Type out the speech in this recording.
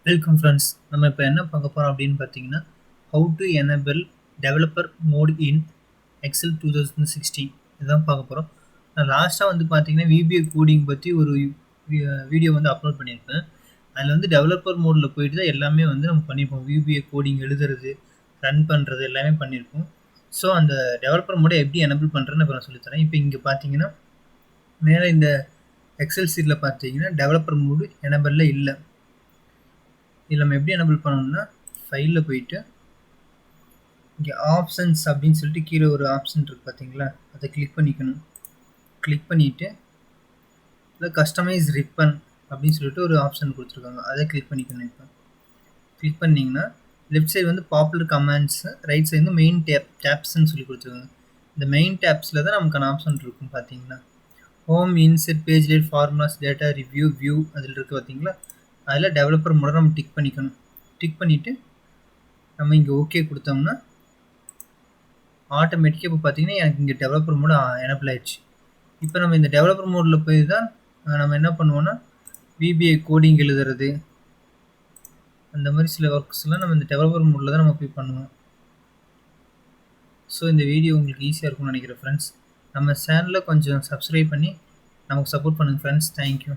Welcome friends. நம்ம இப்போ என்ன பார்க்க போகிறோம் அப்படின்னு பார்த்தீங்கன்னா, how to enable developer mode in Excel 2016 இதுதான் பார்க்க போகிறோம். நான் லாஸ்ட்டாக வந்து பார்த்தீங்கன்னா விபிஏ கோடிங் பற்றி ஒரு வீடியோ வந்து அப்லோட் பண்ணியிருப்பேன். அதில் வந்து டெவலப்பர் மோடில் போயிட்டு தான் எல்லாமே வந்து நம்ம பண்ணியிருப்போம். விபிஏ கோடிங் எழுதுறது, ரன் பண்ணுறது எல்லாமே பண்ணியிருப்போம். ஸோ அந்த டெவலப்பர் மோடை எப்படி எனேபிள் பண்ணுறேன்னு இப்போ நான் சொல்லித்தரேன். இப்போ இங்கே பார்த்தீங்கன்னா மேலே இந்த எக்ஸல் சீட்டில் பார்த்தீங்கன்னா டெவலப்பர் மோடு எனேபிளில் இல்லை. இதில் நம்ம எப்படி எனேபிள் பண்ணணும்னா, ஃபைலில் போயிட்டு இங்கே ஆப்ஷன்ஸ் அப்படின்னு சொல்லிட்டு கீழே ஒரு ஆப்ஷன் இருக்குது பார்த்தீங்களா, அதை கிளிக் பண்ணிக்கணும். கிளிக் பண்ணிவிட்டு இல்லை கஸ்டமைஸ் ரிப்பன் அப்படின்னு சொல்லிட்டு ஒரு ஆப்ஷன் கொடுத்துருக்காங்க, அதை கிளிக் பண்ணிக்கணும். இப்போ கிளிக் பண்ணிங்கன்னா லெஃப்ட் சைடு வந்து பாப்புலர் கமெண்ட்ஸ், ரைட் சைடு வந்து மெயின் டேப்ஸ்ன்னு சொல்லி கொடுத்துருக்காங்க. இந்த மெயின் டேப்ஸில் தான் நமக்கான ஆப்ஷன் இருக்கும் பார்த்தீங்கன்னா. Home, insert, page light, formulas, data, review, view அதில் இருக்குது பார்த்தீங்களா. அதில் டெவலப்பர் மோட நம்ம டிக் பண்ணிக்கணும். டிக் பண்ணிவிட்டு நம்ம இங்கே ஓகே கொடுத்தோம்னா ஆட்டோமேட்டிக்காக இப்போ பார்த்தீங்கன்னா எனக்கு இங்கே டெவலப்பர் மோட் எனேபிள் ஆயிடுச்சு. இப்போ நம்ம இந்த டெவலப்பர் மோடில் போய் தான் நம்ம என்ன பண்ணுவோன்னா விபிஏ கோடிங் எழுதுறது அந்த மாதிரி சில ஒர்க்ஸ்லாம் நம்ம இந்த டெவலப்பர் மோடில் தான் நம்ம போய் பண்ணுவோம். ஸோ இந்த வீடியோ உங்களுக்கு ஈஸியாக இருக்கும்னு நினைக்கிறேன் ஃப்ரெண்ட்ஸ். நம்ம சேனலில் கொஞ்சம் சப்ஸ்கிரைப் பண்ணி நமக்கு சப்போர்ட் பண்ணுங்கள் ஃப்ரெண்ட்ஸ். தேங்க்யூ.